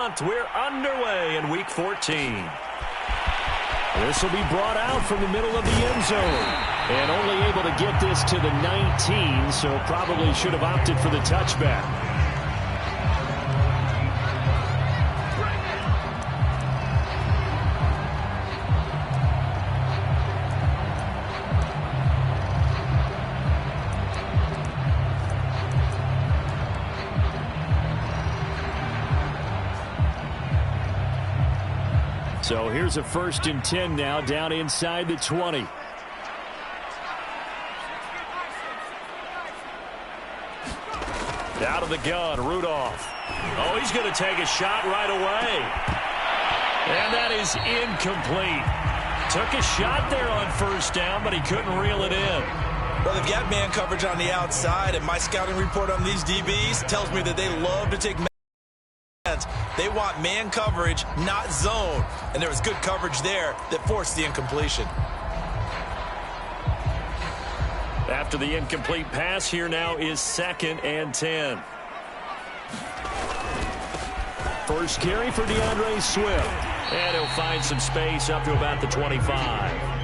We're underway in Week 14. This will be brought out from the middle of the end zone. And only able to get this to the 19, so probably should have opted for the touchback. So here's a 1st and 10 now, down inside the 20. Out of the gun, Rudolph. Oh, he's going to take a shot right away. And that is incomplete. Took a shot there on 1st down, but he couldn't reel it in. Well, if you have man coverage on the outside, and my scouting report on these DBs tells me that they love to take man. They want man coverage, not zone. And there was good coverage there that forced the incompletion. After the incomplete pass, here now is 2nd and 10. First carry for DeAndre Swift. And he'll find some space up to about the 25.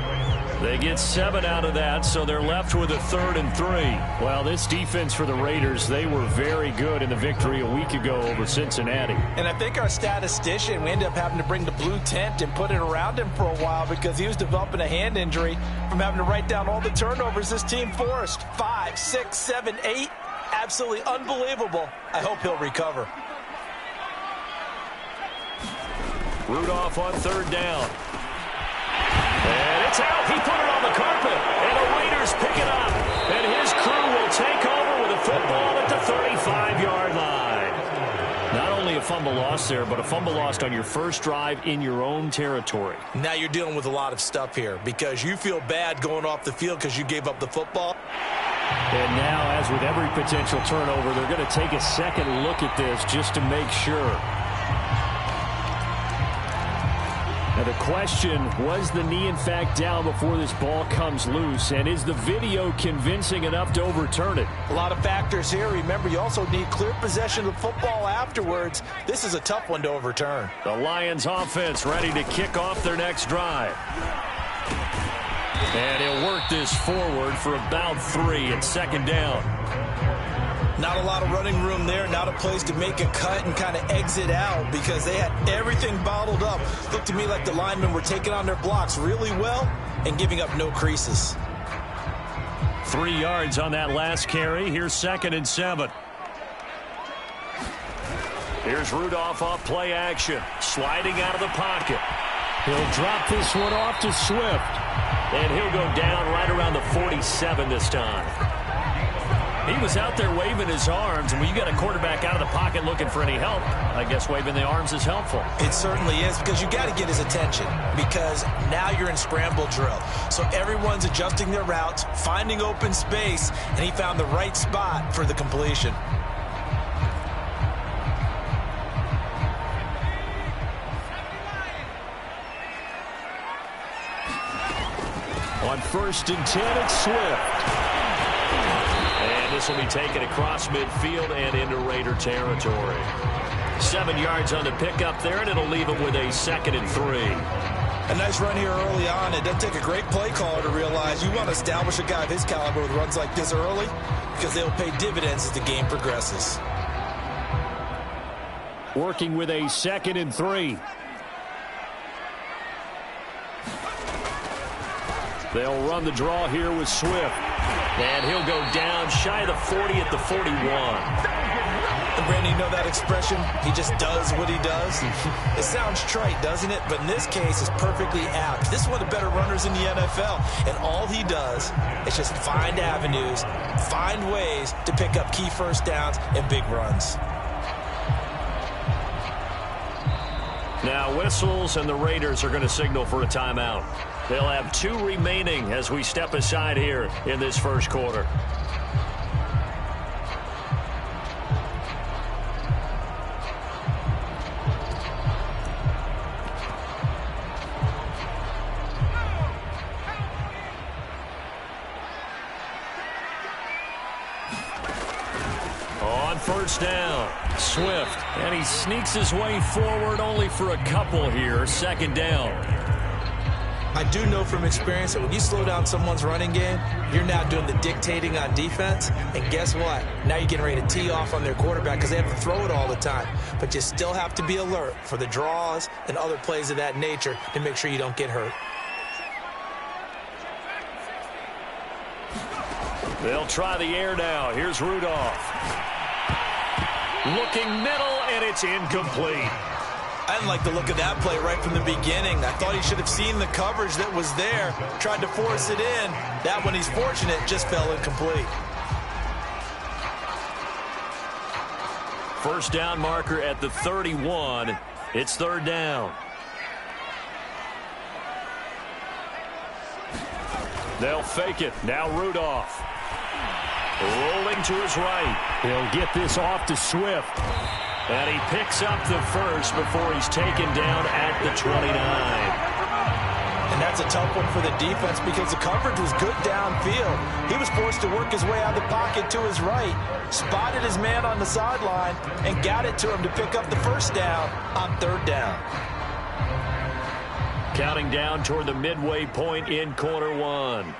They get 7 out of that, so they're left with a 3rd and 3. Well, this defense for the Raiders, they were very good in the victory a week ago over Cincinnati. And I think our statistician, we ended up having to bring the blue tent and put it around him for a while because he was developing a hand injury from having to write down all the turnovers this team forced. 5, 6, 7, 8. Absolutely unbelievable. I hope he'll recover. Rudolph on 3rd down. And it's out. He put it on the carpet. And the Raiders pick it up. And his crew will take over with a football at the 35-yard line. Not only a fumble loss there, but a fumble lost on your first drive in your own territory. Now you're dealing with a lot of stuff here because you feel bad going off the field because you gave up the football. And now, as with every potential turnover, they're going to take a second look at this just to make sure. Now the question, was the knee in fact down before this ball comes loose? And is the video convincing enough to overturn it? A lot of factors here. Remember, you also need clear possession of the football afterwards. This is a tough one to overturn. The Lions offense ready to kick off their next drive. And he'll work this forward for about 3 at 2nd down. Not a lot of running room there, not a place to make a cut and kind of exit out because they had everything bottled up. Looked to me like the linemen were taking on their blocks really well and giving up no creases. 3 yards on that last carry. Here's 2nd and 7. Here's Rudolph off play action, sliding out of the pocket. He'll drop this one off to Swift. And he'll go down right around the 47 this time. He was out there waving his arms, and when you got a quarterback out of the pocket looking for any help, I guess waving the arms is helpful. It certainly is because you got to get his attention because now you're in scramble drill. So everyone's adjusting their routes, finding open space, and he found the right spot for the completion. On 1st and 10, it's Swift. And this will be taken across midfield and into Raider territory. 7 yards on the pickup there, and it'll leave it with a 2nd and 3. A nice run here early on. It doesn't take a great play caller to realize you want to establish a guy of his caliber with runs like this early because they'll pay dividends as the game progresses. Working with a 2nd and 3. They'll run the draw here with Swift. And he'll go down shy of the 40 at the 41. And Brandon, you know that expression? He just does what he does. It sounds trite, doesn't it? But in this case, it's perfectly apt. This is one of the better runners in the NFL. And all he does is just find avenues, find ways to pick up key 1st downs and big runs. Now whistles, and the Raiders are going to signal for a timeout. They'll have 2 remaining as we step aside here in this 1st quarter. On 1st down. Swift, and he sneaks his way forward only for a couple here. 2nd down. I do know from experience that when you slow down someone's running game, you're now doing the dictating on defense. And guess what? Now you're getting ready to tee off on their quarterback because they have to throw it all the time. But you still have to be alert for the draws and other plays of that nature to make sure you don't get hurt. They'll try the air now. Here's Rudolph. Looking middle, and it's incomplete. I didn't like the look of that play right from the beginning. I thought he should have seen the coverage that was there, tried to force it in. That one, he's fortunate, just fell incomplete. First down marker at the 31. It's 3rd down. They'll fake it. Now Rudolph. Rolling to his right. He'll get this off to Swift. And he picks up the first before he's taken down at the 29. And that's a tough one for the defense because the coverage was good downfield. He was forced to work his way out of the pocket to his right, spotted his man on the sideline, and got it to him to pick up the first down on 3rd down. Counting down toward the midway point in quarter 1.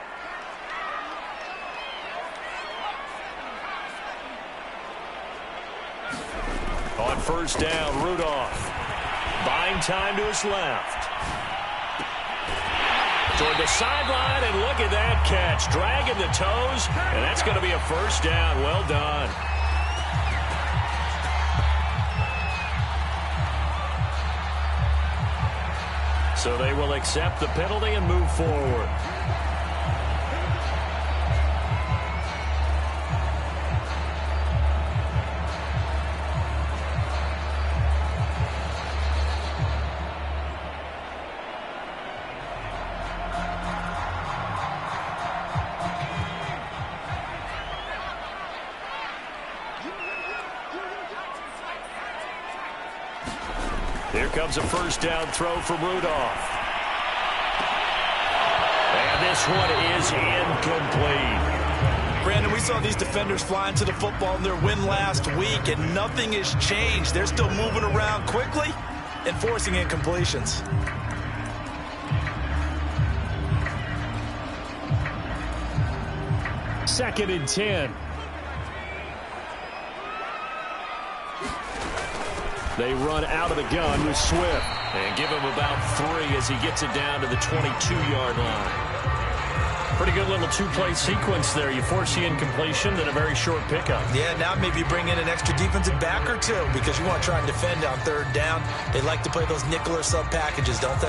On 1st down, Rudolph. Buying time to his left. Toward the sideline, and look at that catch. Dragging the toes, and that's going to be a 1st down. Well done. So they will accept the penalty and move forward. Here comes a 1st down throw from Rudolph. And this one is incomplete. Brandon, we saw these defenders flying to the football in their win last week, and nothing has changed. They're still moving around quickly and forcing incompletions. Second and 10. They run out of the gun with Swift and give him about 3 as he gets it down to the 22-yard line. Pretty good little 2-play sequence there. You force the incompletion, then a very short pickup. Yeah, now maybe you bring in an extra defensive back or two because you want to try and defend on 3rd down. They like to play those nickel or sub packages, don't they?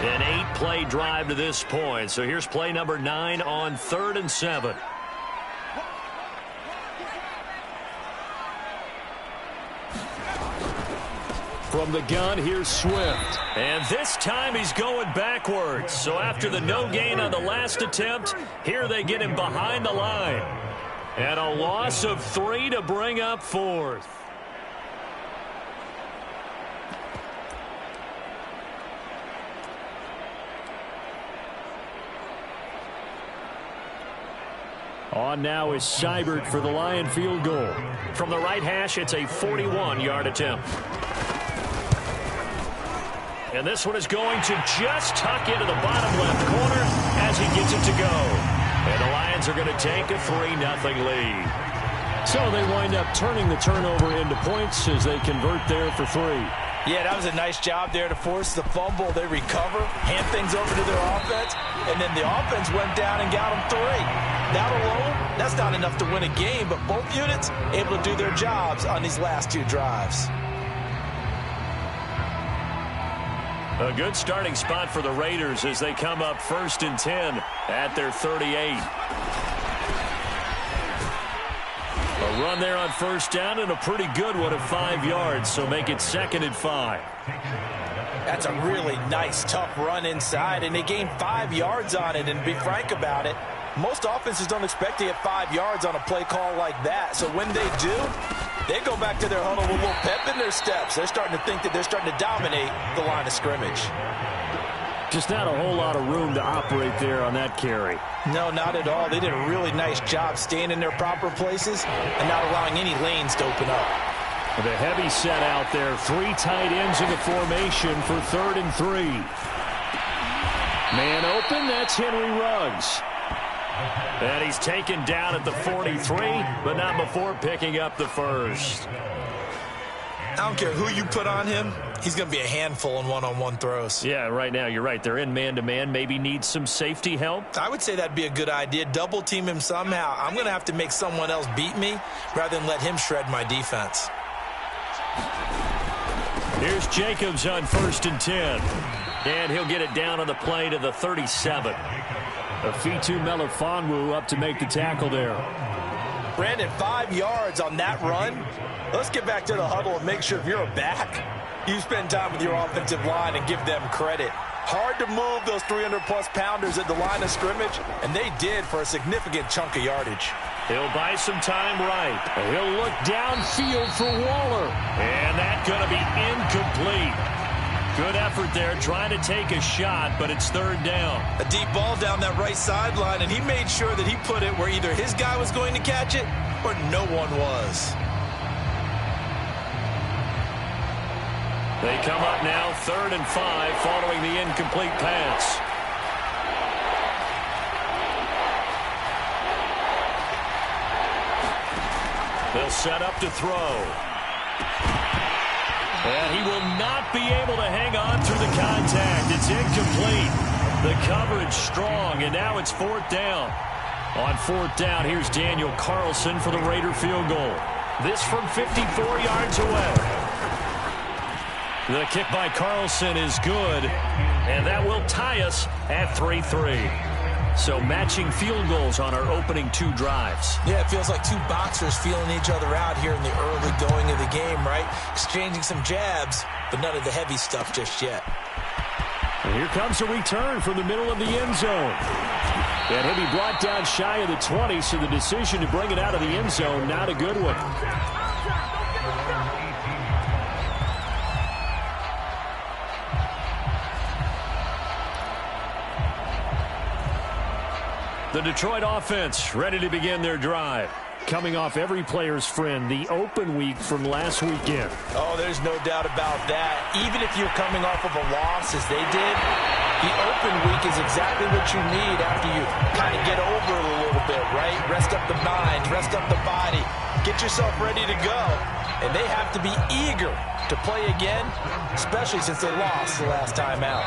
An 8-play drive to this point. So here's play number 9 on 3rd and 7. From the gun, here's Swift. And this time he's going backwards. So after the no gain on the last attempt, here they get him behind the line. And a loss of 3 to bring up 4th. On now is Seibert for the Lion field goal. From the right hash, it's a 41-yard attempt. And this one is going to just tuck into the bottom left corner as he gets it to go. And the Lions are going to take a 3-0 lead. So they wind up turning the turnover into points as they convert there for 3. Yeah, that was a nice job there to force the fumble. They recover, hand things over to their offense, and then the offense went down and got them 3. That alone, that's not enough to win a game, but both units able to do their jobs on these last 2 drives. A good starting spot for the Raiders as they come up 1st and 10 at their 38. A run there on 1st down and a pretty good one of 5 yards, so make it 2nd and 5. That's a really nice, tough run inside, and they gained 5 yards on it, and to be frank about it, most offenses don't expect to get 5 yards on a play call like that. So when they do, they go back to their huddle with a little pep in their steps. They're starting to think that they're starting to dominate the line of scrimmage. Just not a whole lot of room to operate there on that carry. No, not at all. They did a really nice job staying in their proper places and not allowing any lanes to open up. The heavy set out there. 3 tight ends in the formation for 3rd and 3. Man open, that's Henry Ruggs. And he's taken down at the 43, but not before picking up the first. I don't care who you put on him. He's going to be a handful in one-on-one throws. Yeah, right now, you're right. They're in man-to-man. Maybe need some safety help. I would say that'd be a good idea. Double team him somehow. I'm going to have to make someone else beat me rather than let him shred my defense. Here's Jacobs on 1st and 10. And he'll get it down on the play to the 37. Afitu Melifonwu up to make the tackle there. Brandon, 5 yards on that run. Let's get back to the huddle and make sure if you're a back, you spend time with your offensive line and give them credit. Hard to move those 300-plus pounders at the line of scrimmage, and they did for a significant chunk of yardage. He'll buy some time right. He'll look downfield for Waller. And that's going to be incomplete. Good effort there trying to take a shot, but it's 3rd down. A deep ball down that right sideline, and he made sure that he put it where either his guy was going to catch it or no one was. They come up now 3rd and 5 following the incomplete pass. They'll set up to throw. And he will not be able to hang on through the contact. It's incomplete. The coverage strong, and now it's 4th down. On 4th down, here's Daniel Carlson for the Raider field goal. This from 54 yards away. The kick by Carlson is good, and that will tie us at 3-3. So matching field goals on our opening 2 drives. Yeah, it feels like 2 boxers feeling each other out here in the early going of the game, right? Exchanging some jabs, but none of the heavy stuff just yet. And here comes a return from the middle of the end zone. And he'll be brought down shy of the 20, so the decision to bring it out of the end zone, not a good one. The Detroit offense ready to begin their drive. Coming off every player's friend, the open week from last weekend. Oh, there's no doubt about that. Even if you're coming off of a loss as they did, the open week is exactly what you need after you kind of get over it a little bit, right? Rest up the mind, rest up the body, get yourself ready to go. And they have to be eager to play again, especially since they lost the last time out.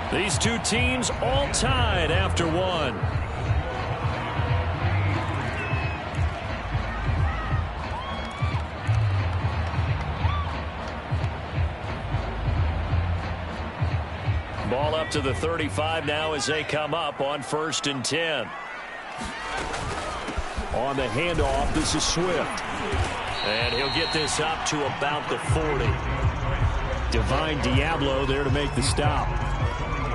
These 2 teams all tied after 1. Ball up to the 35 now as they come up on 1st and 10. On the handoff, this is Swift. And he'll get this up to about the 40. Divine Diablo there to make the stop.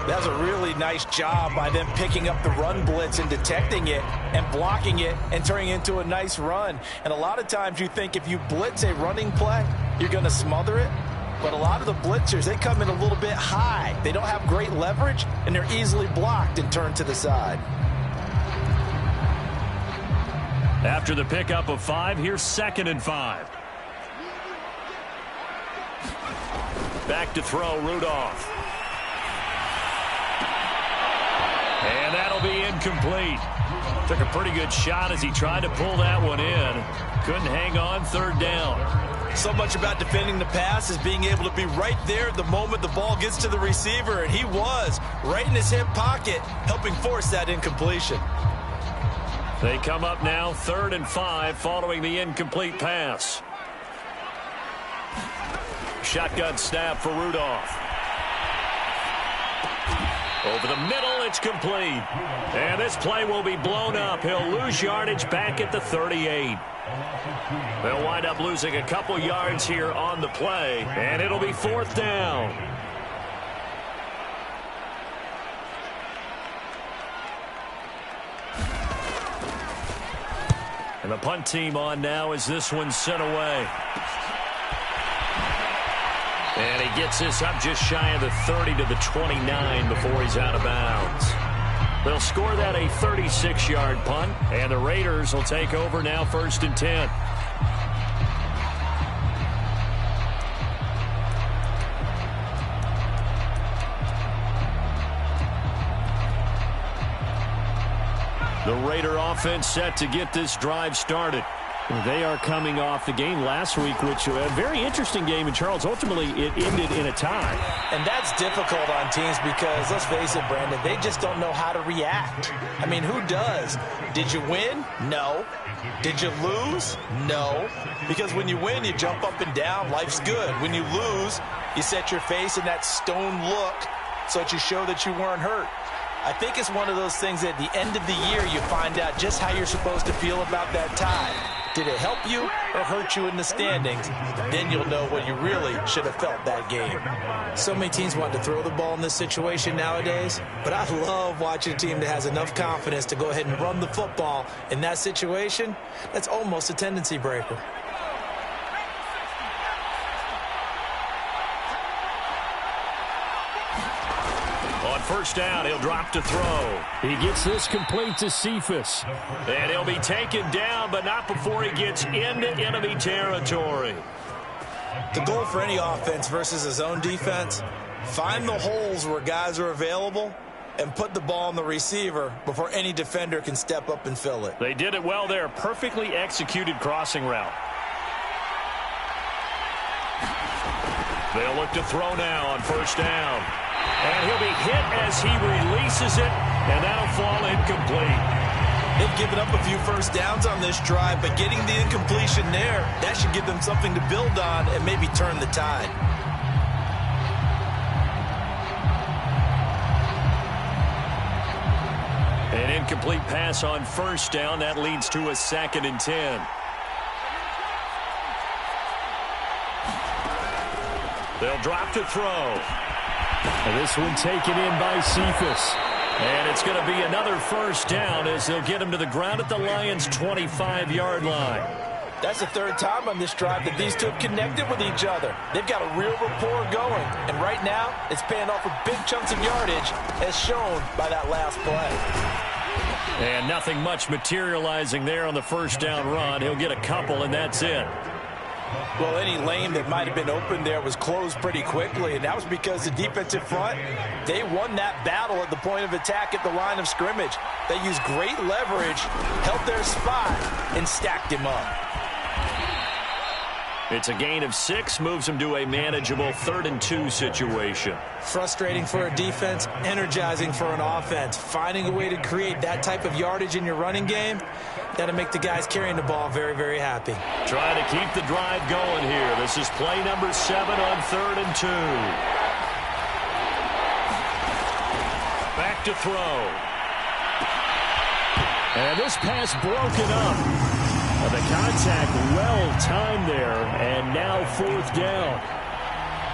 That's a really nice job by them picking up the run blitz and detecting it and blocking it and turning it into a nice run. And a lot of times you think if you blitz a running play, you're going to smother it. But a lot of the blitzers, they come in a little bit high. They don't have great leverage, and they're easily blocked and turned to the side. After the pickup of 5, here's 2nd and 5. Back to throw, Rudolph. And that'll be incomplete. Took a pretty good shot as he tried to pull that one in. Couldn't hang on, 3rd down. So much about defending the pass is being able to be right there at the moment the ball gets to the receiver, and he was right in his hip pocket, helping force that incompletion. They come up now 3rd and 5 following the incomplete pass. Shotgun snap for Rudolph. Over the middle, it's complete. And this play will be blown up. He'll lose yardage back at the 38. They'll wind up losing a couple yards here on the play, and it'll be 4th down. And the punt team on now as this one's sent away. And he gets this up just shy of the 30 to the 29 before he's out of bounds. They'll score that a 36-yard punt, and the Raiders will take over now 1st and 10. The Raider offense set to get this drive started. They are coming off the game last week, which was a very interesting game. And, Charles, ultimately it ended in a tie. And that's difficult on teams because, let's face it, Brandon, they just don't know how to react. I mean, who does? Did you win? No. Did you lose? No. Because when you win, you jump up and down. Life's good. When you lose, you set your face in that stone look so that you show that you weren't hurt. I think it's one of those things that at the end of the year you find out just how you're supposed to feel about that tie. Did it help you or hurt you in the standings? Then you'll know what you really should have felt that game. So many teams want to throw the ball in this situation nowadays, but I love watching a team that has enough confidence to go ahead and run the football in that situation. That's almost a tendency breaker. First down, he'll drop to throw. He gets this complete to Cephas. And he'll be taken down, but not before he gets into enemy territory. The goal for any offense versus his own defense, find the holes where guys are available and put the ball on the receiver before any defender can step up and fill it. They did it well there. Perfectly executed crossing route. They'll look to throw now on first down. And he'll be hit as he releases it, and that'll fall incomplete. They've given up a few first downs on this drive, but getting the incompletion there, that should give them something to build on and maybe turn the tide. An incomplete pass on first down. That leads to a 2nd and 10. They'll drop to throw. And this one taken in by Cephas. And it's going to be another first down as they'll get him to the ground at the Lions' 25-yard line. That's the 3rd time on this drive that these two have connected with each other. They've got a real rapport going. And right now, it's paying off with big chunks of yardage as shown by that last play. And nothing much materializing there on the first down run. He'll get a couple, and that's it. Well, any lane that might have been open there was closed pretty quickly, and that was because the defensive front, they won that battle at the point of attack at the line of scrimmage. They used great leverage, held their spot, and stacked him up. It's a gain of 6, moves him to a manageable 3rd and 2 situation. Frustrating for a defense, energizing for an offense. Finding a way to create that type of yardage in your running game, that'll make the guys carrying the ball very, very happy. Trying to keep the drive going here. This is play number 7 on 3rd and 2. Back to throw. And this pass broken up. The contact well-timed there, and now 4th down.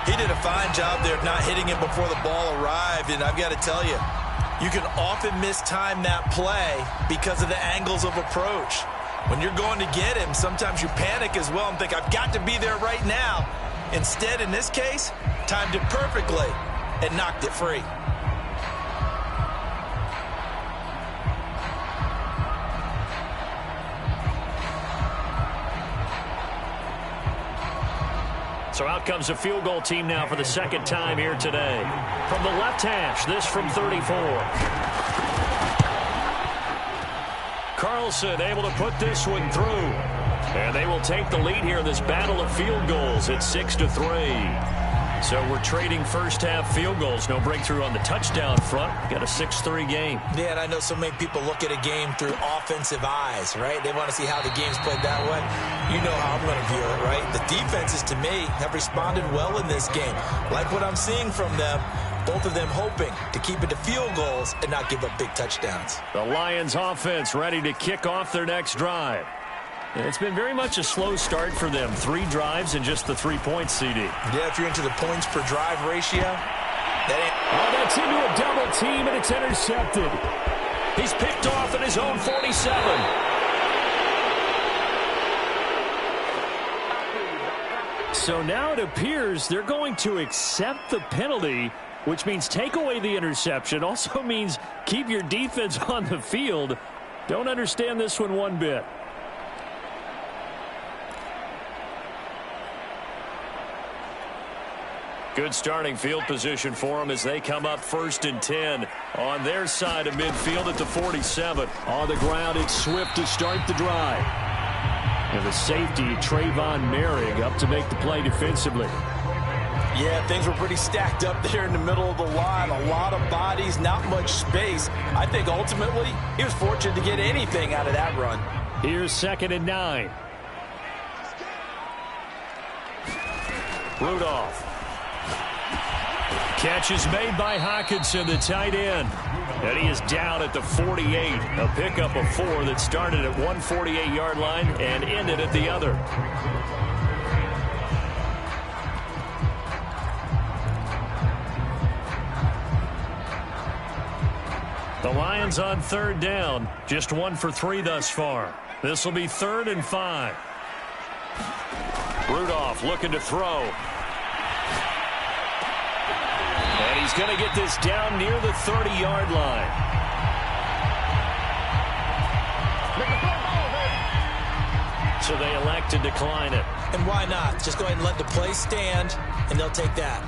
He did a fine job there of not hitting him before the ball arrived, and I've got to tell you, you can often mistime that play because of the angles of approach. When you're going to get him, sometimes you panic as well and think, I've got to be there right now. Instead, in this case, timed it perfectly and knocked it free. So out comes a field goal team now for the 2nd time here today. From the left hash, this from 34. Carlson able to put this one through. And they will take the lead here in this battle of field goals at 6-3. So we're trading first half field goals. No breakthrough on the touchdown front. Got a 6-3 game. Yeah, and I know so many people look at a game through offensive eyes, right? They want to see how the game's played that way. You know how I'm going to view it, right? The defenses, to me, have responded well in this game. Like what I'm seeing from them, both of them hoping to keep it to field goals and not give up big touchdowns. The Lions offense ready to kick off their next drive. It's been very much a slow start for them. 3 drives and just the 3 points, CD. Yeah, if you're into the points per drive ratio, that's into a double team, and it's intercepted. He's picked off at his own 47. So now it appears they're going to accept the penalty, which means take away the interception. Also means keep your defense on the field. Don't understand this one bit. Good starting field position for them as they come up 1st and 10 on their side of midfield at the 47. On the ground, it's Swift to start the drive. And the safety, Str8BumBashin's, up to make the play defensively. Yeah, things were pretty stacked up there in the middle of the line. A lot of bodies, not much space. I think ultimately he was fortunate to get anything out of that run. Here's 2nd and 9. Rudolph. Catch is made by Hawkinson, the tight end. And he is down at the 48. A pickup of 4 that started at 148-yard line and ended at the other. The Lions on 3rd down. Just 1 for 3 thus far. This will be 3rd and 5. Rudolph looking to throw. And he's going to get this down near the 30-yard line. So they elect to decline it. And why not? Just go ahead and let the play stand, and they'll take that.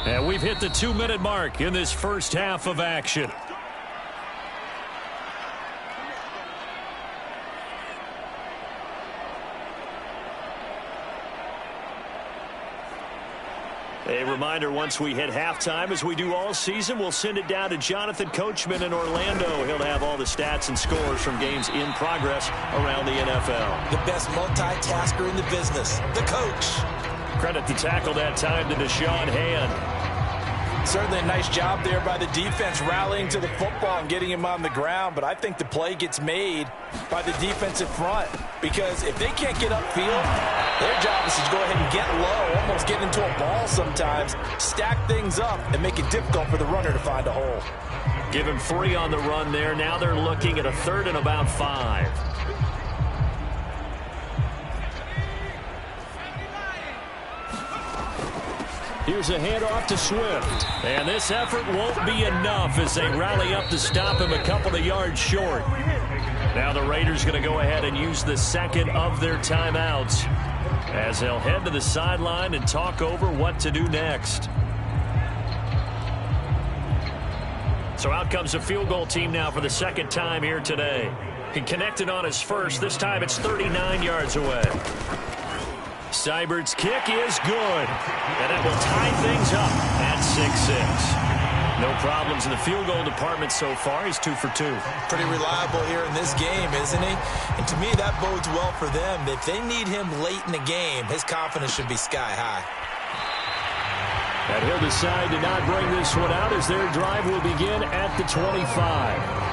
And we've hit the 2-minute mark in this first half of action. A reminder, once we hit halftime, as we do all season, we'll send it down to Jonathan Coachman in Orlando. He'll have all the stats and scores from games in progress around the NFL. The best multitasker in the business, the coach. Credit the tackle that time to Deshaun Hand. Certainly a nice job there by the defense rallying to the football and getting him on the ground, but I think the play gets made by the defensive front because if they can't get upfield, their job is to go ahead and get low, almost get into a ball sometimes, stack things up, and make it difficult for the runner to find a hole. Give him 3 on the run there. Now they're looking at a 3rd and about 5. Here's a handoff to Swift. And this effort won't be enough as they rally up to stop him a couple of yards short. Now the Raiders going to go ahead and use the 2nd of their timeouts as they'll head to the sideline and talk over what to do next. So out comes a field goal team now for the 2nd time here today. He connected on his first. This time it's 39 yards away. Seibert's kick is good. And that will tie things up at 6-6. No problems in the field goal department so far. He's 2 for 2. Pretty reliable here in this game, isn't he? And to me, that bodes well for them. If they need him late in the game, his confidence should be sky high. And he'll decide to not bring this one out as their drive will begin at the 25.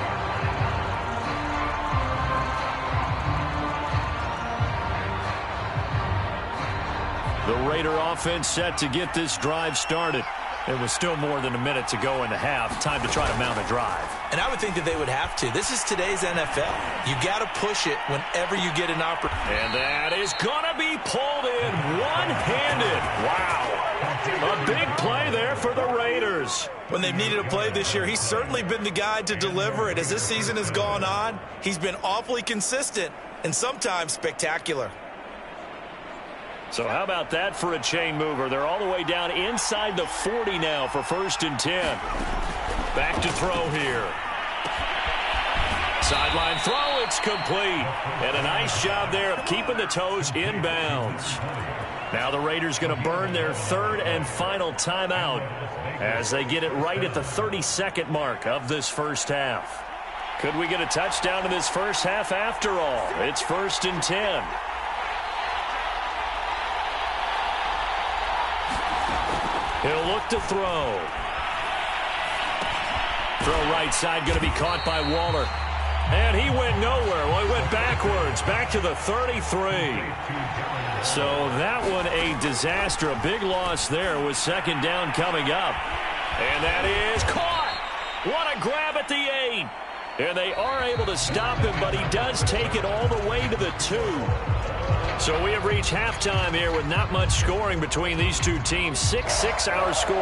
The Raider offense set to get this drive started. There was still more than a minute to go in the half. Time to try to mount a drive. And I would think that they would have to. This is today's NFL. You got to push it whenever you get an opportunity. And that is going to be pulled in one-handed. Wow. A big play there for the Raiders. When they've needed a play this year, he's certainly been the guy to deliver it. As this season has gone on, he's been awfully consistent and sometimes spectacular. So how about that for a chain mover? They're all the way down inside the 40 now for 1st and 10. Back to throw here. Sideline throw, it's complete. And a nice job there of keeping the toes in bounds. Now the Raiders going to burn their 3rd and final timeout as they get it right at the 32nd mark of this first half. Could we get a touchdown in this first half after all? It's 1st and 10. He'll look to throw. Throw right side going to be caught by Waller. And he went nowhere. Well, he went backwards, back to the 33. So that one a disaster. A big loss there with second down coming up. And that is caught. What a grab at the 8. And they are able to stop him, but he does take it all the way to the 2. So we have reached halftime here with not much scoring between these two teams. 6-6 our score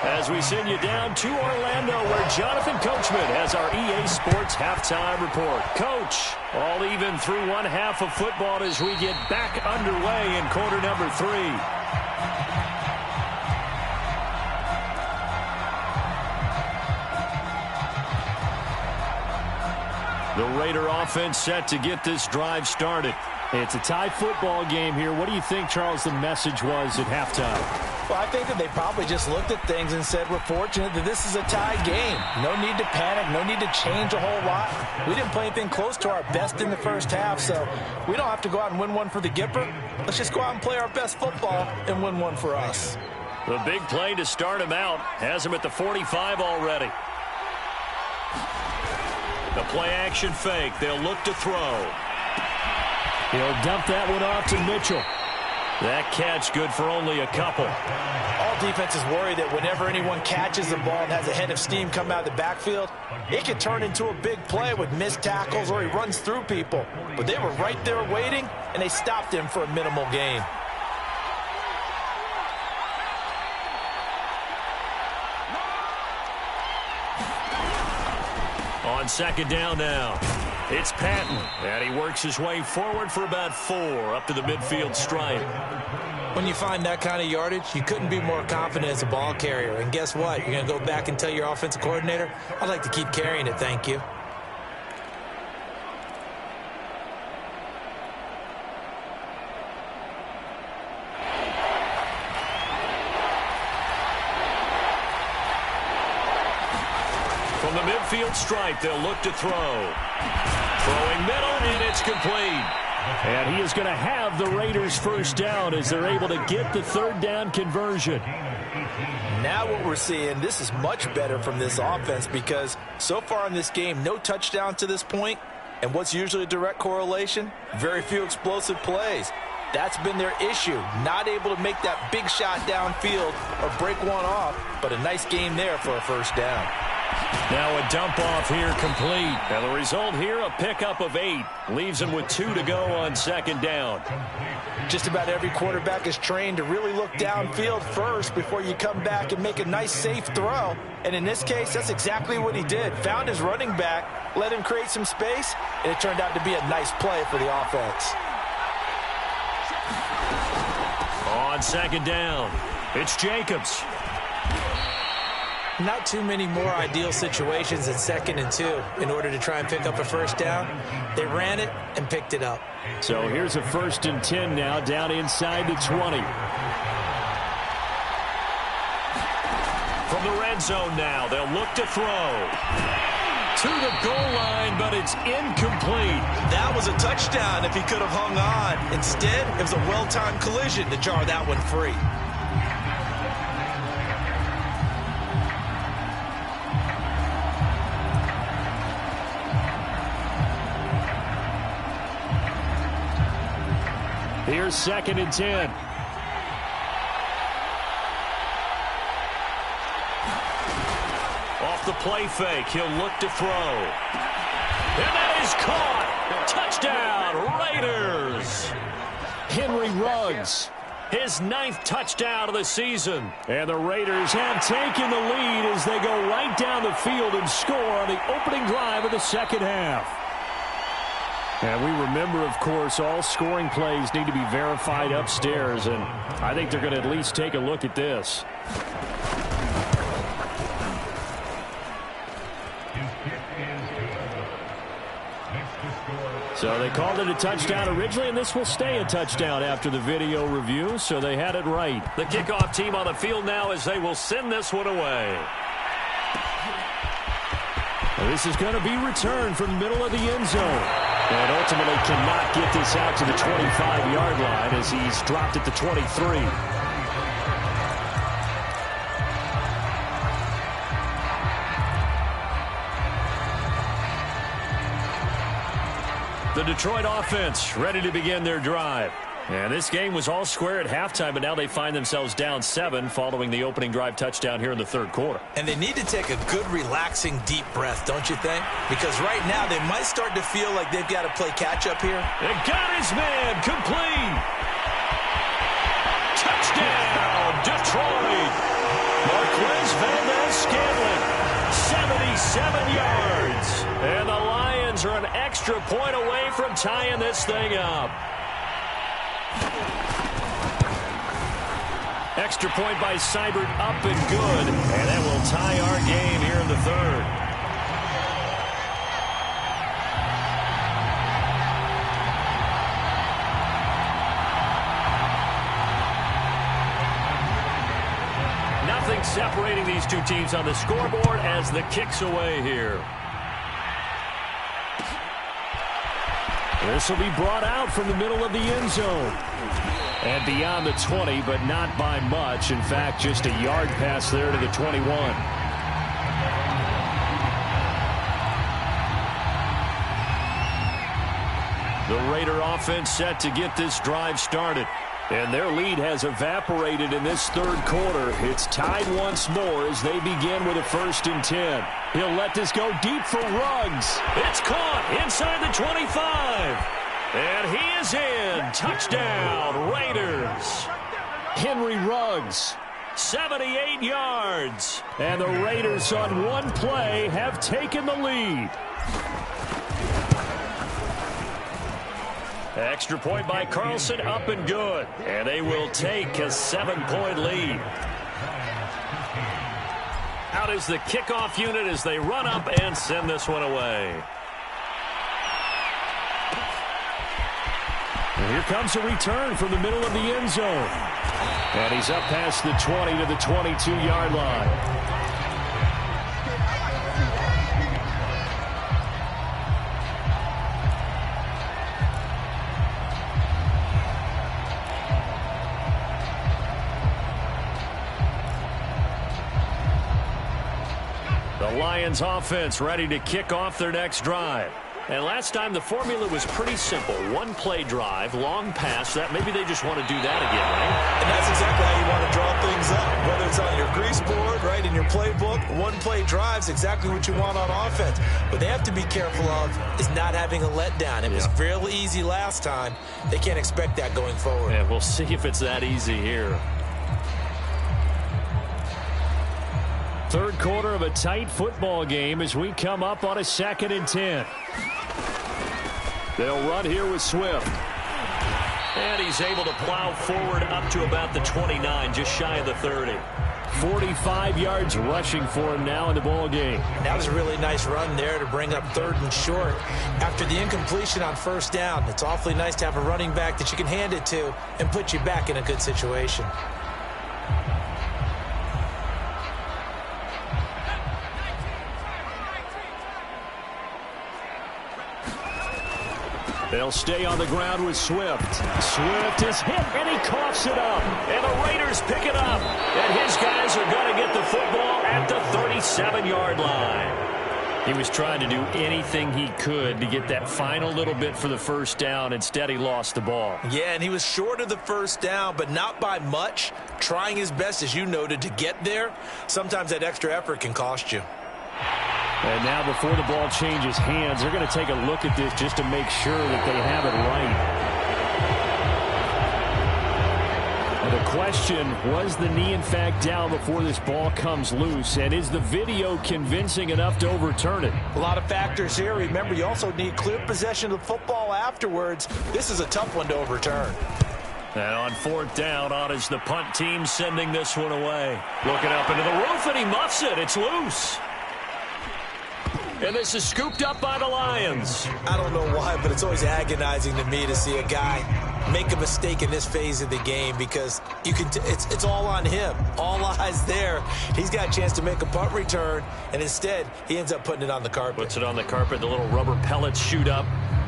as we send you down to Orlando where Jonathan Coachman has our EA Sports halftime report. Coach, all even through one half of football as we get back underway in quarter number 3. The Raider offense set to get this drive started. It's a tie football game here. What do you think, Charles, the message was at halftime? Well, I think that they probably just looked at things and said, we're fortunate that this is a tie game. No need to panic. No need to change a whole lot. We didn't play anything close to our best in the first half, so we don't have to go out and win one for the Gipper. Let's just go out and play our best football and win one for us. The big play to start him out has him at the 45 already. The play-action fake. They'll look to throw. He'll dump that one off to Mitchell. That catch good for only a couple. All defenses worry that whenever anyone catches the ball and has a head of steam come out of the backfield, it can turn into a big play with missed tackles or he runs through people. But they were right there waiting, and they stopped him for a minimal gain. On second down now, it's Patton, and he works his way forward for about 4 up to the midfield stripe. When you find that kind of yardage, you couldn't be more confident as a ball carrier. And guess what? You're going to go back and tell your offensive coordinator, I'd like to keep carrying it, thank you. From the midfield stripe, they'll look to throw. Throwing middle, and it's complete. And he is going to have the Raiders first down as they're able to get the third down conversion. Now what we're seeing, this is much better from this offense because so far in this game, no touchdown to this point. And what's usually a direct correlation? Very few explosive plays. That's been their issue, not able to make that big shot downfield or break one off, but a nice game there for a first down. Now a dump off here complete. And the result here, a pickup of 8. Leaves him with 2 to go on second down. Just about every quarterback is trained to really look downfield first before you come back and make a nice, safe throw. And in this case, that's exactly what he did. Found his running back, let him create some space, and it turned out to be a nice play for the offense. On second down, it's Jacobs. Not too many more ideal situations than 2nd and 2 in order to try and pick up a first down. They ran it and picked it up. So here's a 1st and 10 now down inside the 20. From the red zone now, they'll look to throw. To the goal line, but it's incomplete. That was a touchdown if he could have hung on. Instead, it was a well-timed collision to jar that one free. Here's 2nd and 10. Off the play fake, he'll look to throw. And that is caught. Touchdown, Raiders. Henry Ruggs, his 9th touchdown of the season. And the Raiders have taken the lead as they go right down the field and score on the opening drive of the second half. And we remember, of course, all scoring plays need to be verified upstairs, and I think they're going to at least take a look at this. So they called it a touchdown originally, and this will stay a touchdown after the video review, so they had it right. The kickoff team on the field now as they will send this one away. This is going to be returned from the middle of the end zone. And ultimately cannot get this out to the 25-yard line as he's dropped at the 23. The Detroit offense ready to begin their drive. And this game was all square at halftime, but now they find themselves down 7 following the opening drive touchdown here in the third quarter. And they need to take a good, relaxing, deep breath, don't you think? Because right now they might start to feel like they've got to play catch-up here. They got his man complete. Touchdown, Detroit. Marquez Valdez-Scantling, 77 yards. And the Lions are an extra point away from tying this thing up. Extra point by Seibert, up and good. And that will tie our game here in the third. Nothing separating these two teams on the scoreboard as the kick's away here. This will be brought out from the middle of the end zone. And beyond the 20, but not by much. In fact, just a yard pass there to the 21. The Raider offense set to get this drive started. And their lead has evaporated in this third quarter. It's tied once more as they begin with a 1st and 10. He'll let this go deep for Ruggs. It's caught inside the 25. And he is in. Touchdown, Raiders. Henry Ruggs, 78 yards. And the Raiders on one play have taken the lead. Extra point by Carlson, up and good. And they will take a 7-point lead. Out is the kickoff unit as they run up and send this one away. And here comes a return from the middle of the end zone. And he's up past the 20 to the 22-yard line. The Lions offense ready to kick off their next drive. And last time the formula was pretty simple. One play drive, long pass. That maybe they just want to do that again, right? And that's exactly how you want to draw things up. Whether it's on your grease board, right, in your playbook, one play drive's exactly what you want on offense. What they have to be careful of is not having a letdown. It was real easy last time. They can't expect that going forward. And we'll see if it's that easy here. Third quarter of a tight football game as we come up on a 2nd and 10. They'll run here with Swift. And he's able to plow forward up to about the 29, just shy of the 30. 45 yards rushing for him now in the ball game. That was a really nice run there to bring up 3rd and short. After the incompletion on 1st down, it's awfully nice to have a running back that you can hand it to and put you back in a good situation. They'll stay on the ground with Swift. Swift is hit, and he coughs it up. And the Raiders pick it up. And his guys are going to get the football at the 37-yard line. He was trying to do anything he could to get that final little bit for the 1st down. Instead, he lost the ball. Yeah, and he was short of the 1st down, but not by much. Trying his best, as you noted, to get there. Sometimes that extra effort can cost you. And now before the ball changes hands, they're going to take a look at this just to make sure that they have it right. And the question, was the knee in fact down before this ball comes loose? And is the video convincing enough to overturn it? A lot of factors here. Remember, you also need clear possession of the football afterwards. This is a tough one to overturn. And on 4th down, on is the punt team sending this one away. Looking up into the roof, and he muffs it. It's loose. And this is scooped up by the Lions. I don't know why, but it's always agonizing to me to see a guy make a mistake in this phase of the game because you can. It's all on him. All eyes there. He's got a chance to make a punt return, and instead he ends up putting it on the carpet. Puts it on the carpet. The little rubber pellets shoot up.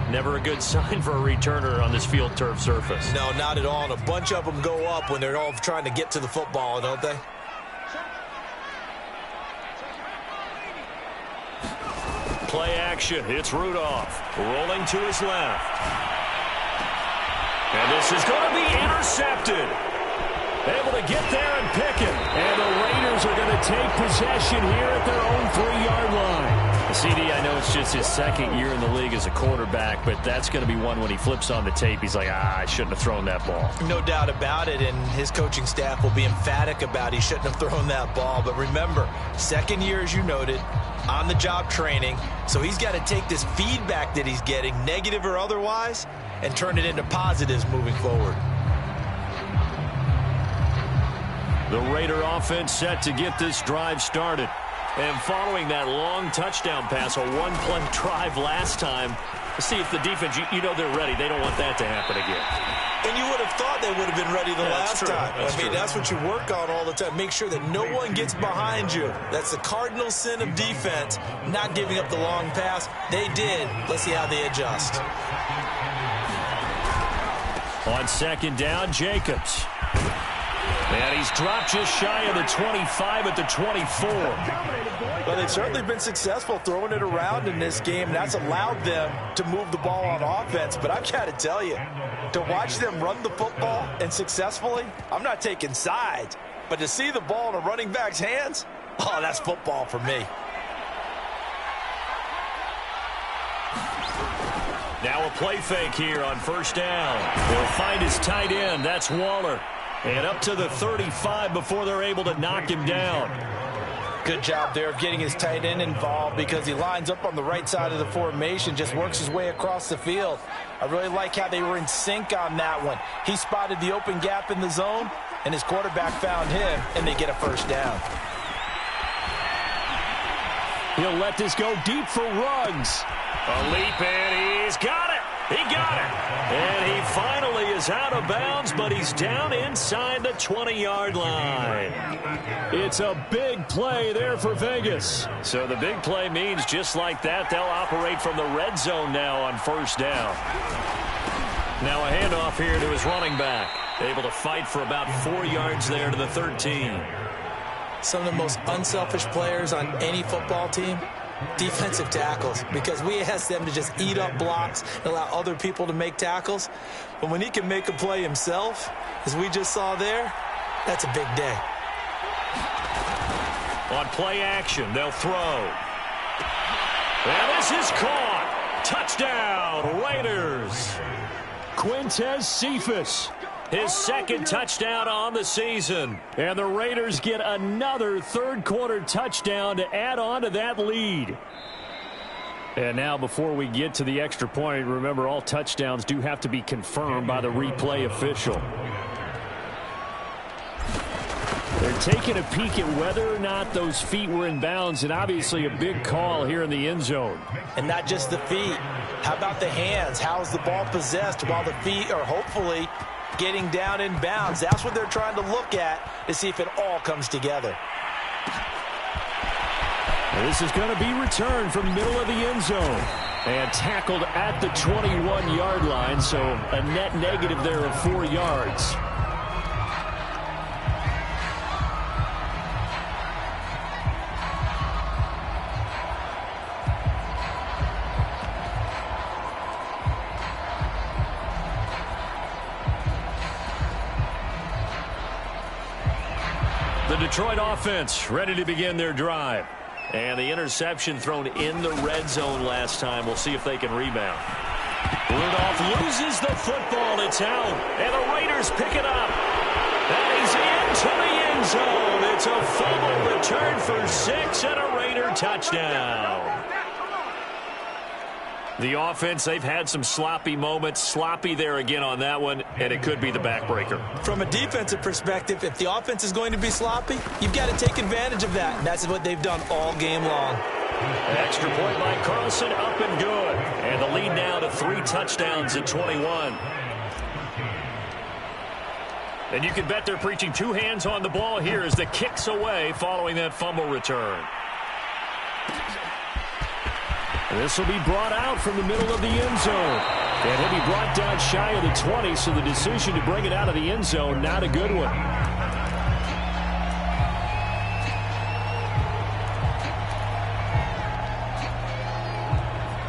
Never a good sign for a returner on this field turf surface. No, not at all. And a bunch of them go up when they're all trying to get to the football, don't they? play action. It's Rudolph rolling to his left. And this is going to be intercepted. Able to get there and pick it. And the Raiders are going to take possession here at their own 3-yard line. CD, I know it's just his second year in the league as a quarterback, but that's going to be one when he flips on the tape. He's like, I shouldn't have thrown that ball. No doubt about it, and his coaching staff will be emphatic about he shouldn't have thrown that ball. But remember, second year, as you noted, on-the-job training. So he's got to take this feedback that he's getting, negative or otherwise, and turn it into positives moving forward. The Raider offense set to get this drive started. And following that long touchdown pass, a one-play drive last time, see if the defense, you know they're ready. They don't want that to happen again. And you would have thought they would have been ready the last time. That's what you work on all the time. Make sure that no one gets behind you. That's the cardinal sin of defense, not giving up the long pass. They did. Let's see how they adjust. On second down, Jacobs. And he's dropped just shy of the 25 at the 24. Well, they've certainly been successful throwing it around in this game, and that's allowed them to move the ball on offense. But I've got to tell you, to watch them run the football and successfully, I'm not taking sides, but to see the ball in a running back's hands, oh, that's football for me. Now a play fake here on first down. They'll find his tight end. That's Waller. And up to the 35 before they're able to knock him down. Good job there of getting his tight end involved because he lines up on the right side of the formation, just works his way across the field. I really like how they were in sync on that one. He spotted the open gap in the zone, and his quarterback found him, and they get a first down. He'll let this go deep for Ruggs. A leap, and he's got it. He got it. And he finally is out of bounds, but he's down inside the 20-yard line. It's a big play there for Vegas. So the big play means just like that, they'll operate from the red zone now on first down. Now a handoff here to his running back. Able to fight for about 4 yards there to the 13. Some of the most unselfish players on any football team, defensive tackles, because we ask them to just eat up blocks and allow other people to make tackles. But when he can make a play himself, as we just saw there, that's a big day. On play action, they'll throw. And this is caught. Touchdown, Raiders. Quintez Cephas, his second touchdown on the season. And the Raiders get another third-quarter touchdown to add on to that lead. And now before we get to the extra point, remember all touchdowns do have to be confirmed by the replay official. They're taking a peek at whether or not those feet were in bounds, and obviously a big call here in the end zone. And not just the feet. How about the hands? How's the ball possessed while the feet are hopefully getting down in bounds? That's what they're trying to look at to see if it all comes together. This is going to be returned from middle of the end zone and tackled at the 21-yard line, so a net negative there of 4 yards. The Detroit offense ready to begin their drive. And the interception thrown in the red zone last time. We'll see if they can rebound. Rudolph loses the football. It's out. And the Raiders pick it up. And he's into the end zone. It's a fumble return for 6 and a Raider touchdown. The offense, they've had some sloppy moments. Sloppy there again on that one, and it could be the backbreaker. From a defensive perspective, if the offense is going to be sloppy, you've got to take advantage of that. And that's what they've done all game long. Extra point by Carlson, up and good. And the lead now to 3 touchdowns at 21. And you can bet they're preaching 2 hands on the ball here as the kick's away following that fumble return. This will be brought out from the middle of the end zone. And he'll be brought down shy of the 20, so the decision to bring it out of the end zone, not a good one.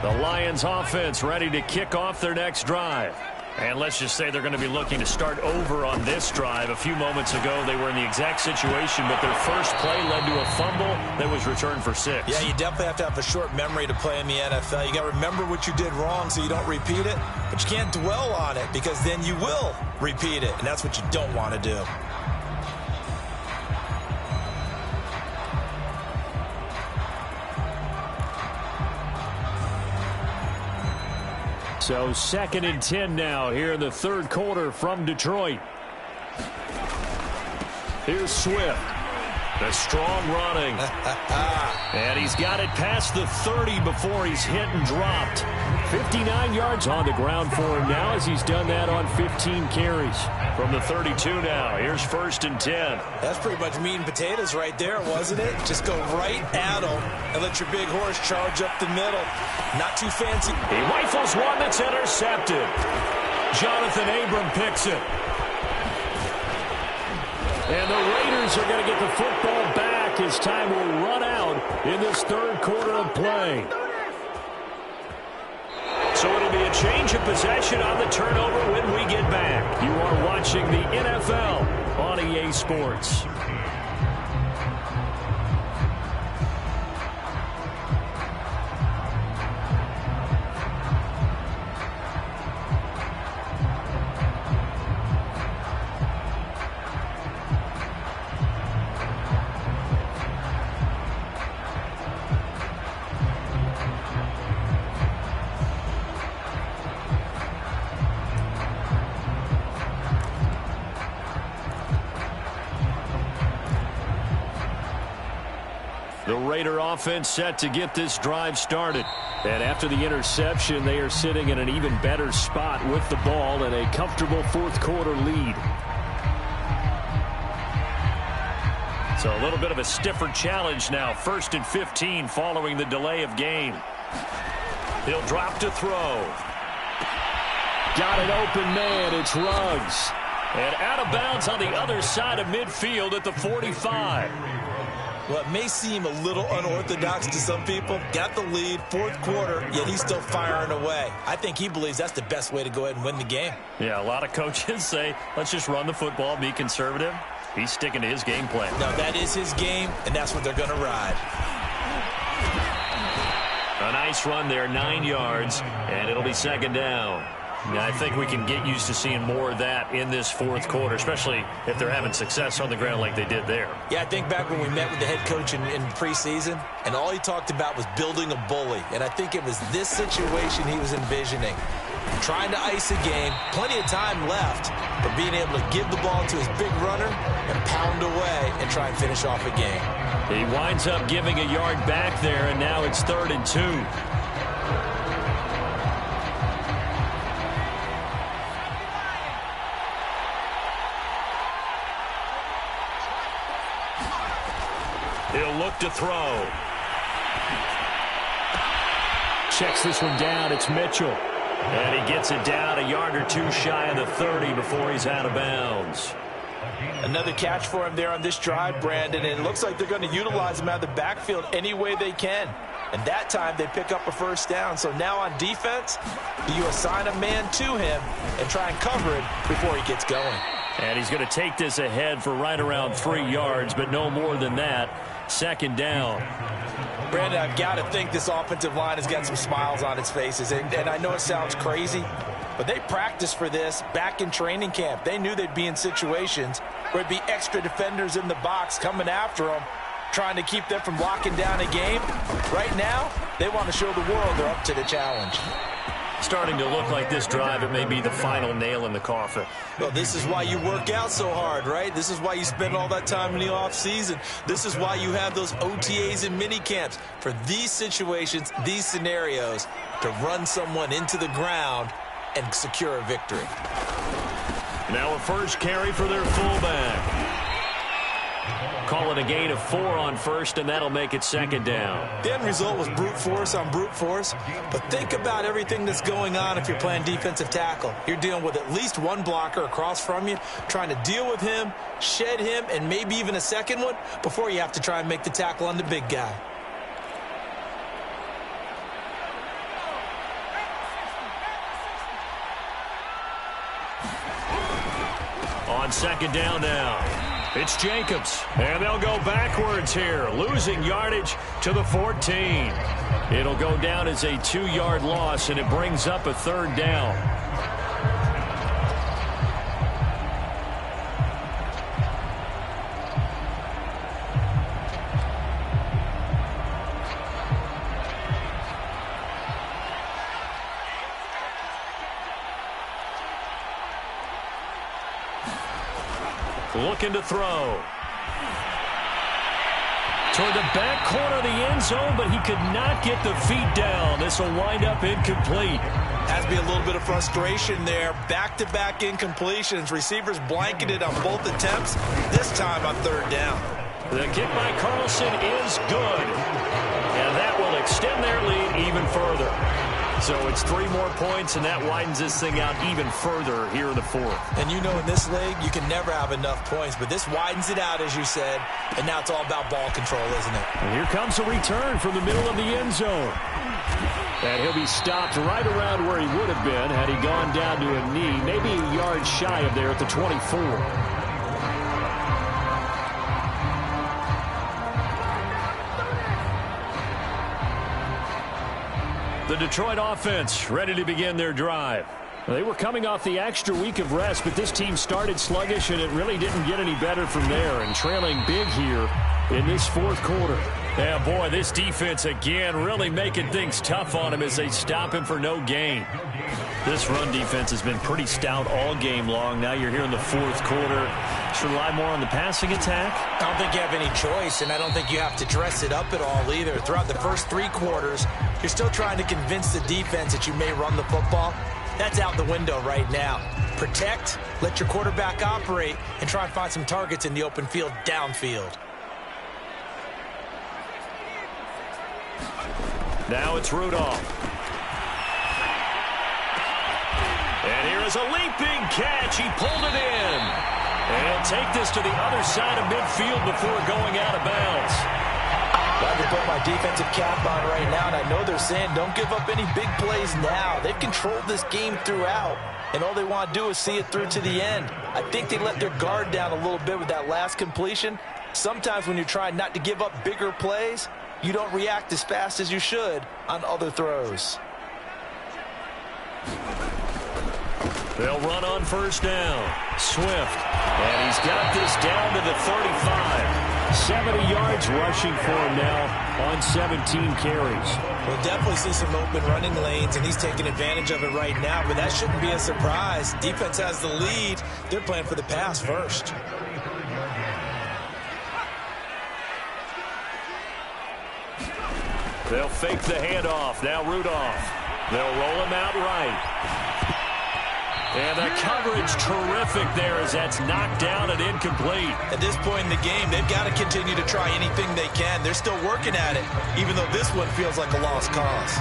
The Lions offense ready to kick off their next drive. And let's just say they're going to be looking to start over on this drive. A few moments ago, they were in the exact situation, but their first play led to a fumble that was returned for 6. Yeah, you definitely have to have a short memory to play in the NFL. You got to remember what you did wrong so you don't repeat it, but you can't dwell on it because then you will repeat it, and that's what you don't want to do. So 2nd and 10 now here in the third quarter from Detroit. Here's Swift. The strong running. And he's got it past the 30 before he's hit and dropped. 59 yards on the ground for him now as he's done that on 15 carries. From the 32 now, here's 1st and 10. That's pretty much meat and potatoes right there, wasn't it? Just go right at him and let your big horse charge up the middle. Not too fancy. He rifles one that's intercepted. Jonathan Abram picks it. And the Raiders are going to get the football back as time will run out in this third quarter of play. So it'll be a change of possession on the turnover when we get back. You are watching the NFL on EA Sports. The Raider offense set to get this drive started. And after the interception, they are sitting in an even better spot with the ball and a comfortable fourth quarter lead. So a little bit of a stiffer challenge now. 1st and 15 following the delay of game. He'll drop to throw. Got an open man. It's Ruggs. And out of bounds on the other side of midfield at the 45. Well, it may seem a little unorthodox to some people. Got the lead, fourth quarter, yet he's still firing away. I think he believes that's the best way to go ahead and win the game. Yeah, a lot of coaches say, let's just run the football, be conservative. He's sticking to his game plan. No, that is his game, and that's what they're going to ride. A nice run there, 9 yards, and it'll be 2nd down. Now, I think we can get used to seeing more of that in this fourth quarter, especially if they're having success on the ground like they did there. Yeah, I think back when we met with the head coach in preseason, and all he talked about was building a bully. And I think it was this situation he was envisioning. Trying to ice a game, plenty of time left, but being able to give the ball to his big runner and pound away and try and finish off a game. He winds up giving a yard back there, and now it's 3rd and 2. He'll look to throw. Checks this one down. It's Mitchell. And he gets it down a yard or two shy of the 30 before he's out of bounds. Another catch for him there on this drive, Brandon. And it looks like they're going to utilize him out of the backfield any way they can. And that time they pick up a 1st down. So now on defense, do you assign a man to him and try and cover it before he gets going? And he's going to take this ahead for right around 3 yards, but no more than that. 2nd down. Brandon, I've got to think this offensive line has got some smiles on its faces. And I know it sounds crazy, but they practiced for this back in training camp. They knew they'd be in situations where it'd be extra defenders in the box coming after them, trying to keep them from locking down a game. Right now, they want to show the world they're up to the challenge. Starting to look like this drive, it may be the final nail in the coffin. Well, this is why you work out so hard, right? This is why you spend all that time in the offseason. This is why you have those OTAs and mini camps for these situations, these scenarios, to run someone into the ground and secure a victory. Now a first carry for their fullback. Call it a gain of 4 on first, and that'll make it 2nd down. The end result was brute force on brute force, but think about everything that's going on if you're playing defensive tackle. You're dealing with at least one blocker across from you, trying to deal with him, shed him, and maybe even a second one before you have to try and make the tackle on the big guy. On second down now, it's Jacobs. And they'll go backwards here, losing yardage to the 14. It'll go down as a 2-yard loss, and it brings up a third down. Looking to throw. Toward the back corner of the end zone, but he could not get the feet down. This will wind up incomplete. Has to be a little bit of frustration there. Back-to-back incompletions. Receivers blanketed on both attempts, this time on third down. The kick by Carlson is good. And that will extend their lead even further. So it's 3 more points, and that widens this thing out even further here in the fourth. And you know in this league, you can never have enough points, but this widens it out, as you said, and now it's all about ball control, isn't it? And here comes a return from the middle of the end zone. And he'll be stopped right around where he would have been had he gone down to a knee, maybe a yard shy of there at the 24. The Detroit offense ready to begin their drive. They were coming off the extra week of rest, but this team started sluggish, and it really didn't get any better from there, and trailing big here in this fourth quarter. Yeah, boy, this defense again really making things tough on him as they stop him for no gain. This run defense has been pretty stout all game long. Now you're here in the fourth quarter. Should rely more on the passing attack? I don't think you have any choice, and I don't think you have to dress it up at all either. Throughout the first 3 quarters, you're still trying to convince the defense that you may run the football. That's out the window right now. Protect, let your quarterback operate, and try and find some targets in the open field downfield. Now it's Rudolph. And here is a leaping catch. He pulled it in. And he'll take this to the other side of midfield before going out of bounds. I can put my defensive cap on right now, and I know they're saying don't give up any big plays now. They've controlled this game throughout, and all they want to do is see it through to the end. I think they let their guard down a little bit with that last completion. Sometimes when you're trying not to give up bigger plays, you don't react as fast as you should on other throws. They'll run on first down. Swift. And he's got this down to the 35. 70 yards rushing for him now on 17 carries. We'll definitely see some open running lanes, and he's taking advantage of it right now, but that shouldn't be a surprise. Defense has the lead. They're playing for the pass first. They'll fake the handoff. Now Rudolph. They'll roll him out right. And the coverage terrific there as that's knocked down and incomplete. At this point in the game, they've got to continue to try anything they can. They're still working at it, even though this one feels like a lost cause.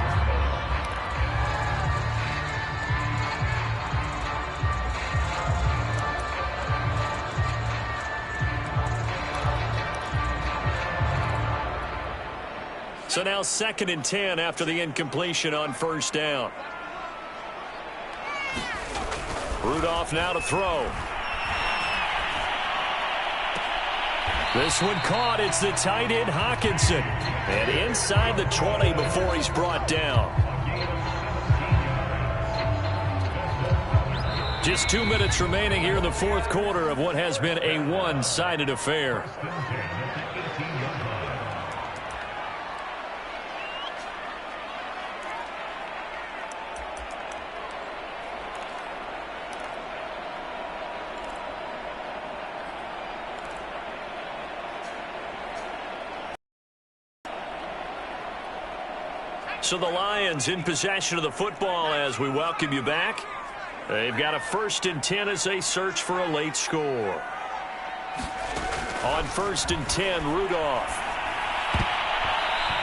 So now 2nd and 10 after the incompletion on first down. Rudolph now to throw. This one caught. It's the tight end Hawkinson. And inside the 20 before he's brought down. Just 2 minutes remaining here in the fourth quarter of what has been a one-sided affair. So the Lions in possession of the football as we welcome you back. They've got a 1st and 10 as they search for a late score. On 1st and 10, Rudolph.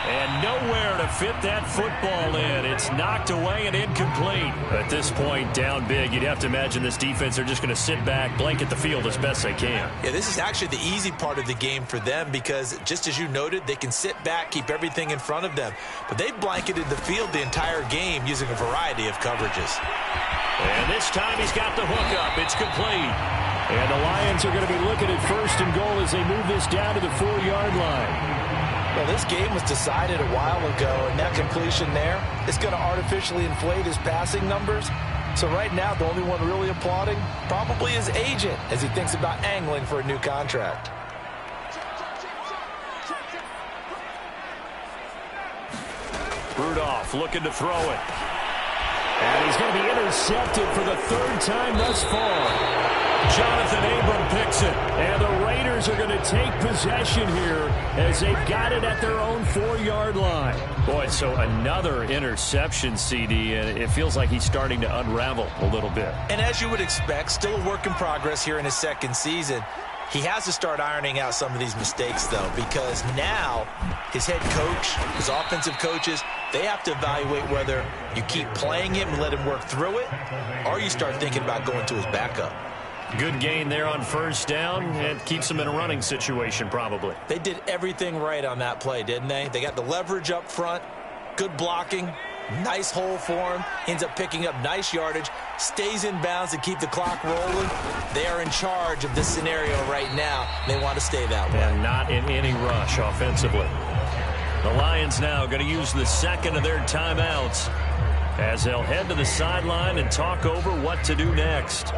And nowhere to fit that football in. It's knocked away and incomplete. At this point, down big, you'd have to imagine this defense are just going to sit back, blanket the field as best they can. Yeah, this is actually the easy part of the game for them because, just as you noted, they can sit back, keep everything in front of them. But they've blanketed the field the entire game using a variety of coverages. And this time he's got the hook up. It's complete. And the Lions are going to be looking at 1st and goal as they move this down to the 4-yard line. Well, this game was decided a while ago, and that completion there is going to artificially inflate his passing numbers. So right now, the only one really applauding probably his agent as he thinks about angling for a new contract. Rudolph looking to throw it. And he's going to be intercepted for the 3rd time thus far. Jonathan Abram picks it. And the Raiders are going to take possession here as they've got it at their own 4-yard line. Boy, so another interception, CD, and it feels like he's starting to unravel a little bit. And as you would expect, still a work in progress here in his 2nd season. He has to start ironing out some of these mistakes, though, because now his head coach, his offensive coaches, they have to evaluate whether you keep playing him and let him work through it, or you start thinking about going to his backup. Good gain there on 1st down, and keeps him in a running situation probably. They did everything right on that play, didn't they? They got the leverage up front, good blocking, nice hole for him, ends up picking up nice yardage, stays in bounds to keep the clock rolling. They are in charge of this scenario right now. They want to stay that way. And not in any rush offensively. The Lions now going to use the 2nd of their timeouts as they'll head to the sideline and talk over what to do next.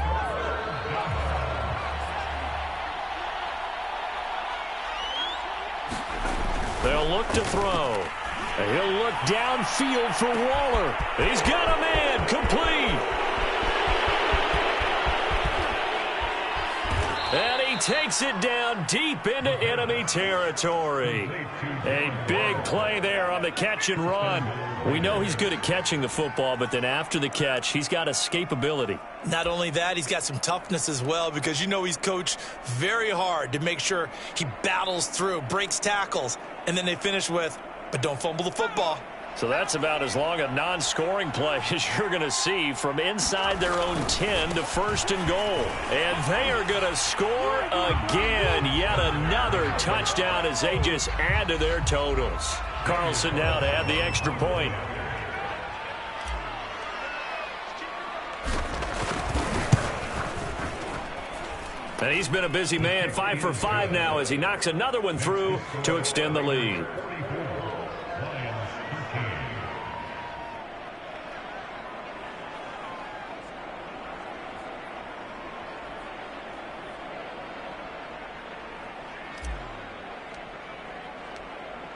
They'll look to throw. He'll look downfield for Waller. He's got a man complete. And he takes it down deep into enemy territory. A big play there on the catch and run. We know he's good at catching the football, but then after the catch, he's got escapability. Not only that, he's got some toughness as well, because you know he's coached very hard to make sure he battles through, breaks tackles, and then they finish with, but don't fumble the football. So that's about as long a non-scoring play as you're going to see from inside their own 10 to 1st and goal. And they are going to score again. Yet another touchdown as they just add to their totals. Carlson now to add the extra point. And he's been a busy man, 5 for 5 now as he knocks another one through to extend the lead.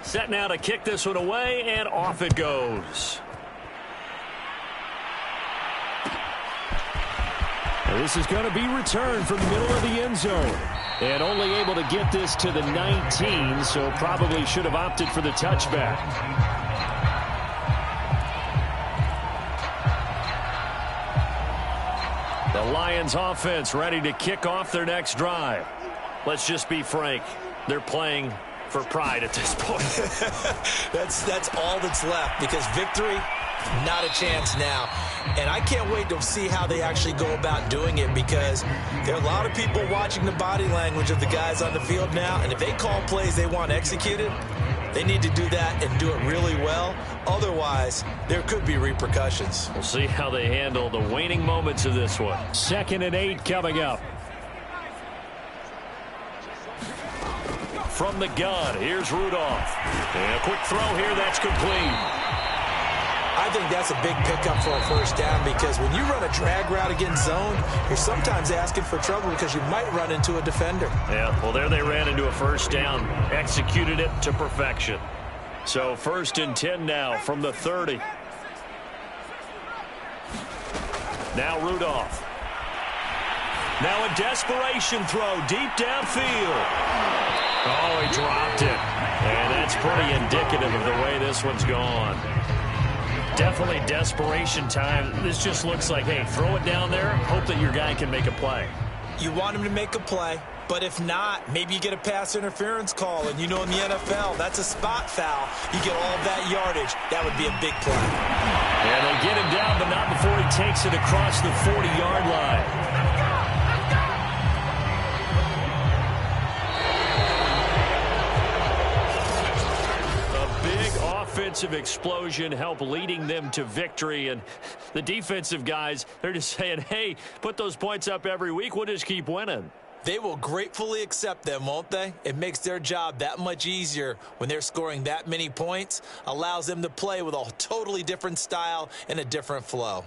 Set now to kick this one away, and off it goes. This is going to be returned from the middle of the end zone. And only able to get this to the 19, so probably should have opted for the touchback. The Lions offense ready to kick off their next drive. Let's just be frank. They're playing for pride at this point. That's all that's left, because victory, not a chance now. And I can't wait to see how they actually go about doing it, because there are a lot of people watching the body language of the guys on the field now, and if they call plays they want executed, they need to do that and do it really well. Otherwise, there could be repercussions. We'll see how they handle the waning moments of this one. 2nd and 8 coming up. From the gun, here's Rudolph. And a quick throw here, that's complete. I think that's a big pickup for a 1st down, because when you run a drag route against zone, you're sometimes asking for trouble because you might run into a defender. Yeah, well, there they ran into a 1st down, executed it to perfection. So 1st and 10 now from the 30. Now Rudolph. Now a desperation throw deep downfield. Oh, he dropped it. And that's pretty indicative of the way this one's gone. Definitely desperation time. This just looks like, hey, throw it down there, hope that your guy can make a play. You want him to make a play, but if not, maybe you get a pass interference call, and you know in the NFL, that's a spot foul. You get all of that yardage. That would be a big play. And they'll get him down, but not before he takes it across the 40-yard line. offensive explosion help leading them to victory. And the defensive guys, they're just saying, hey, put those points up every week. We'll just keep winning. They will gratefully accept them, won't they? It makes their job that much easier when they're scoring that many points. Allows them to play with a totally different style and a different flow.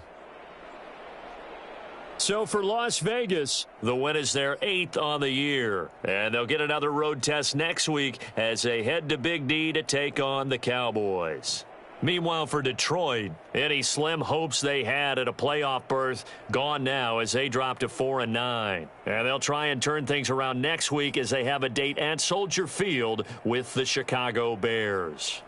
So for Las Vegas, the win is their 8th on the year. And they'll get another road test next week as they head to Big D to take on the Cowboys. Meanwhile, for Detroit, any slim hopes they had at a playoff berth gone now as they drop to 4-9. And they'll try and turn things around next week as they have a date at Soldier Field with the Chicago Bears.